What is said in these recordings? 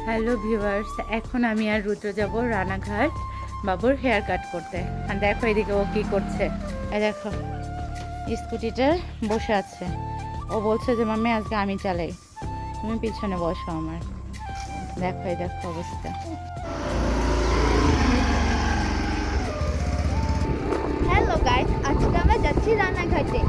Hello viewers, এখন আমি আর রুদ্র যাব রানাঘাট বাবুর হেয়ার কাট করতে। আর দেখো এদিকে ও কী করছে। এই দেখো স্কুটিটা বসে আছে। ও বলছে যে মাম্মি আজকে আমি চালাই, তুমি পিছনে বসো আমার। দেখো এই দেখো অবস্থা। হ্যালো গাইস, আজকে আমরা যাচ্ছি রানাঘাটে।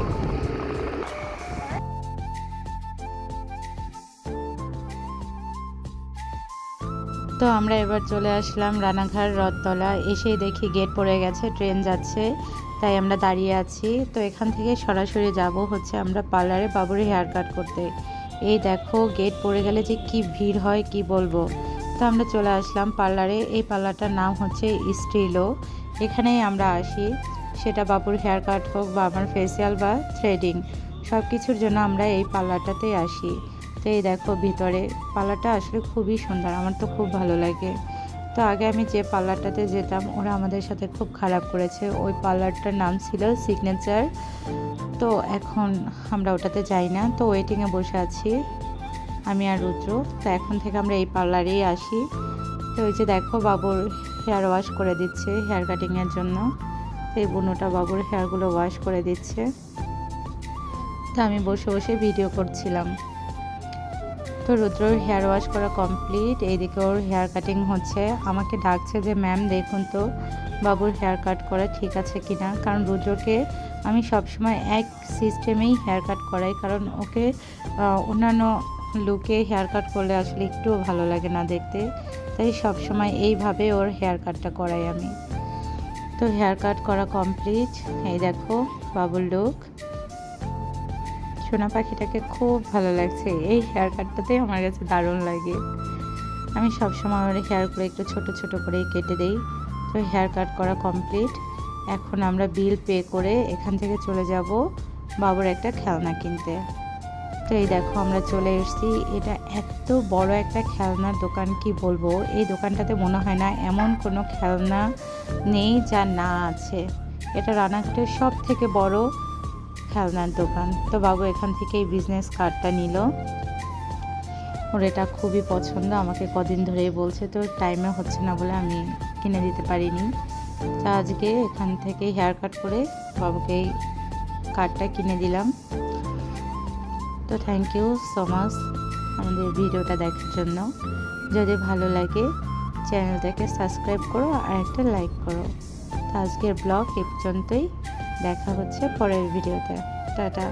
তো আমরা এবার চলে আসলাম রানাঘাট রথতলা। এসেই দেখি গেট পড়ে গেছে, ট্রেন যাচ্ছে, তাই আমরা দাঁড়িয়ে আছি। তো এখান থেকে সরাসরি যাব হচ্ছে আমরা পার্লারে বাবুর হেয়ার কাট করতে। এই দেখো গেট পড়ে গেলে যে কি ভিড় হয় কি বলবো। তো আমরা চলে আসলাম পার্লারে। এই পার্লারটার নাম হচ্ছে স্টিলো। এখানেই আমরা আসি, সেটা বাবুর হেয়ার কাট হোক বা আমার ফেসিয়াল বা থ্রেডিং, সব কিছুর জন্য আমরা এই পার্লারটাতেই আসি। তো এই দেখো ভিতরে পার্লারটা আসলে খুবই সুন্দর, আমার তো খুব ভালো লাগে। তো আগে আমি যে পার্লারটাতে যেতাম ওরা আমাদের সাথে খুব খারাপ করেছে। ওই পার্লারটার নাম ছিল সিগনেচার। তো এখন আমরা ওটাতে যাই না। তো ওয়েটিংয়ে বসে আছি আমি আর রুদ্র। তো এখন থেকে আমরা এই পার্লারেই আসি। তো ওই যে দেখো বাবুর হেয়ার ওয়াশ করে দিচ্ছে হেয়ার কাটিংয়ের জন্য। তো এই বুনোটা বাবুর হেয়ারগুলো ওয়াশ করে দিচ্ছে। তো আমি বসে বসে ভিডিও করছিলাম। তো রুদ্রর হেয়ার ওয়াশ করা কমপ্লিট। এইদিকে ওর হেয়ার কাটিং হচ্ছে। আমাকে ডাকছে যে ম্যাম দেখুন তো বাবুর হেয়ার কাট করা ঠিক আছে কিনা, কারণ রুদ্রকে আমি সবসময় এক সিস্টেমেই হেয়ার কাট করাই, কারণ ওকে অন্যান্য লুকে হেয়ার কাট করলে আসলে একটুও ভালো লাগে না দেখতে। তাই সবসময় এইভাবে ওর হেয়ার কাটটা করাই আমি। তো হেয়ার কাট করা কমপ্লিট। এই দেখো বাবুর লুক। সোনা পাখিটাকে খুব ভালো লাগছে। এই হেয়ার কাটটাতে আমার কাছে দারুণ লাগে। আমি সবসময় আমার হেয়ারগুলো একটু ছোট ছোট করে কেটে দেই। তো হেয়ার কাট করা কমপ্লিট। এখন আমরা বিল পে করে এখান থেকে চলে যাব বাবুর একটা খেলনা কিনতে। তো এই দেখো আমরা চলে এসেছি। এটা এত বড় একটা খেলনার দোকান, কি বলবো। এই দোকানটাতে মনে হয় না এমন কোনো খেলনা নেই যা না আছে। এটা রানাঘাটের সব থেকে বড় খেলনার দোকান। তো বাবু এখান থেকে এই বিজনেস কার্ডটা নিল। ওর এটা খুবই পছন্দ, আমাকে কদিন ধরেই বলছে। তো টাইমে হচ্ছে না বলে আমি কিনে দিতে পারিনি। তা আজকে এখান থেকে হেয়ার কাট করে বাবুকে এই কার্ডটা কিনে দিলাম। তো থ্যাংক ইউ সো মাচ আমাদের ভিডিওটা দেখার জন্য। যদি ভালো লাগে চ্যানেলটাকে সাবস্ক্রাইব করো আর একটা লাইক করো। তো আজকের ব্লগ এ পর্যন্তই। দেখা হচ্ছে পরের ভিডিওতে। টাটা।